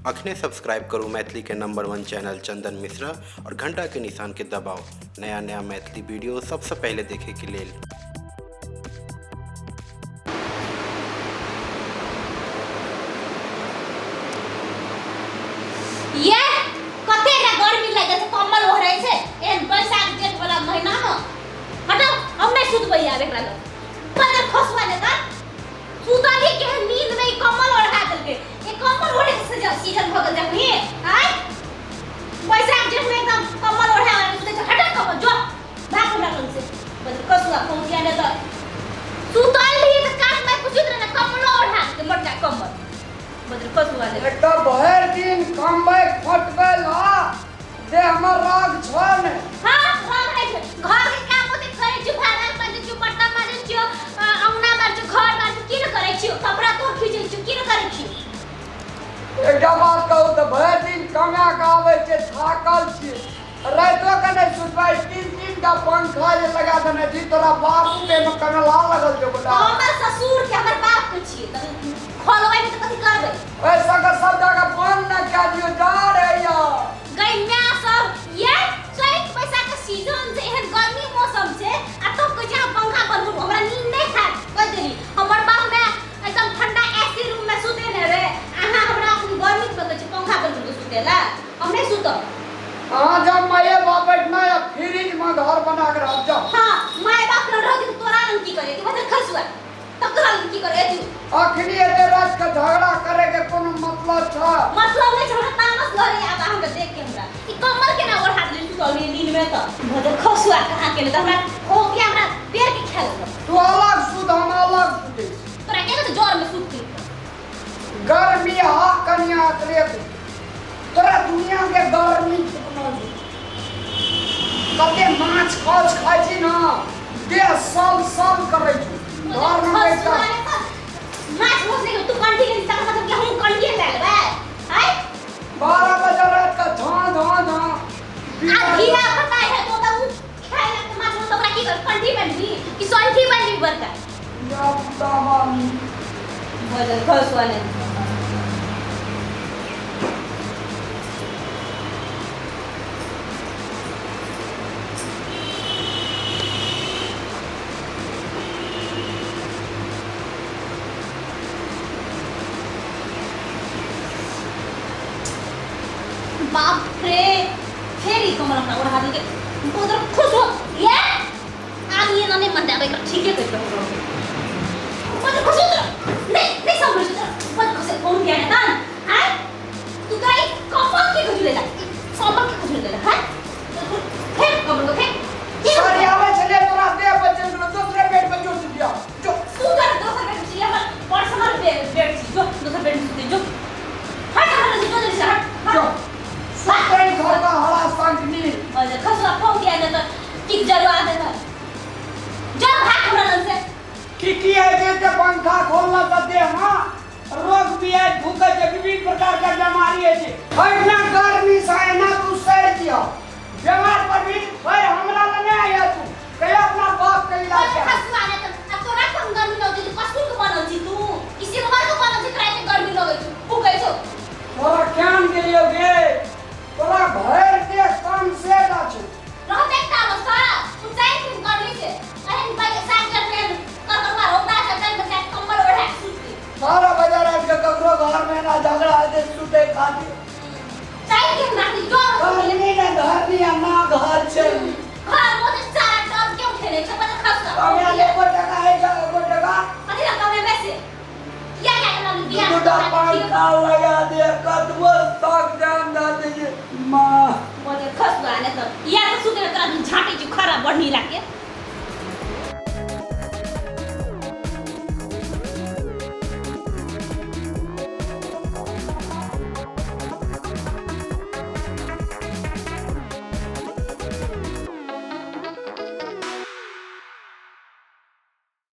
अखने सब्सक्राइब करू मैथिली के नंबर 1 चैनल चंदन मिश्रा और घंटा के निशान के दबाओ नया नया मैथिली वीडियो सबसे पहले देखे के लिए। ये कते ना गर्मी लागे छै कम्बल ओढ़ै छै एन बैसाख जेठ वाला महीना में हटो हम्मे सुतबै यार एकरा लग पदर खसवा ने का सुतली के नींद में ई कम्बल ओढ़ा देलके ए कम्बल ओढ़े से सीजन भ गेल देखी हाय बैसाख जेठ में एकदम कम्बल ओढ़ा वाला सुते छै हटो कम्बल जो भाग हमरा लग से पदर खसवा पहुंच गया ने तो सुतली त काट में कुछ इतना कम्बल ओढ़ा के मोटा कम्बल पदर खसवा ले एक तो भर दिन कमबै फटबै ला दे हमर राग छ ने। हां राग है छै घर के काम होते करे छु भाड़ा पर छु पट्टा मारे छु अंगना मार छु घर मार छु की न करे छु कपड़ा तो खींचे छु की न करे छु एकटा बात कहू त भर दिन कमा के आबै छै थाकल छी रातो के नै सुतबै तीन का पंखा जे लगा देने छी तोरा बाबू के में कनला लगल छै गोटा हमर ससुर के हमर बाप के छी त खोलबै में त कथि करबै ऐसा का सब जगह बंद न कर दियो जा रे या गैया सब ये चैत पैसा के सीजन जे एहन गर्मी मौसम छै आ तो कह जा पंखा बंद करू हमरा नींद नै खाय कह देली हमर बाप में एकदम ठंडा एसी रूम में सुते ने रे आहा हमरा अपन गर्मी में कह छै पंखा बंद करू सुतेला हम नै सुतब। हां जब माये बाप ना फ्रिज में घर बना के रह जा। हां माय बाप न रह दिन तोरा न की करे कि मतलब खसुआ तब तोरा न की करे तू अखनी एते रात के झगड़ा करे के कोनो मतलब छ मतलब नै हमरा तामस लरे आब हम देख के हमरा ई कमल के ना ओढ़ा देली तू चली नींद में त मतलब खसुआ कहां के त हमरा ओ के हमरा पैर के खेल तू अलग सुत हम अलग सुते तोरा के त जोर में सुत गर्मी हा कन्या करे तोरा दुनिया के गर्मी कते माछ खाछ खाइ छी ना देह सब करै छी घर में बैठ माछ मोस नहीं तू कंठी के निशान मतलब कि हम कंठी ले लेबै हाय 12 बजे रात का धा आ घिया पता है तो खाए ना माछ मोस तोरा की कर कंठी बनबी कि संठी बनबी बरका जब तब बोल खसुआ ने बाप रे फेरी कमल का ओढ़ा दे उधर खुश हो ये आज ये ना नहीं मन जावे कर ठीक है कर मत खुश हो नहीं समझ मत खुश फोन किया ना हां तू गई कमल के खुश ले जा कमल के खुश ले जा हां फेर कमल को फेर सारी आवे चले तोरा देह पर चल दूसरे पेट पर जोड़ दिया जो तू कर दूसरा पेट से ये पर्सनल बेड से जो दूसरा पेट से जो हट हट जो जल्दी से हट जो सारे घर का हरा संगनी और खसुआ फोन किया ना तो किक जरूर आ देता जा भाग हमरा लग से की है जे पंखा खोलना त दे हां रोग भी है भूख के विभिन्न प्रकार का बीमारी है इतना गर्मी से ना तू सड़ दिया बीमार पर भी भाई हमरा लगे आया तू कहे अपना बाप के इलाज कर खसुआ ने तो तोरा कम गर्मी लगे तू कसुर को बनल छी तू किसी बार को बनल छी तोरा गर्मी लगे तू फूकै छो तोरा ज्ञान के लिए गे तोरा भर के काम से ना छ रहते काम सारा तू जाई तू गर्मी से अरे भाई साथ कर में कर मार होता है चल बच्चा कंबल ओढ़ा सुती 12 बजे रात के ककरो घर में ना झगड़ा दे सुते खाती जाई के नाती जो कहनी ना घर नहीं ना घर छे घर मोते सारा डर क्यों खेले छ पता खसुआ हमें ले को टका है को टका अरे लगा में वैसे या क्या करना दिया तू डर पंखा लगा दे कतबो तक जान दा दे मां बोले खसुआ ने तो या तो सुते तोरा झाटी छ खरा बढ़नी लाके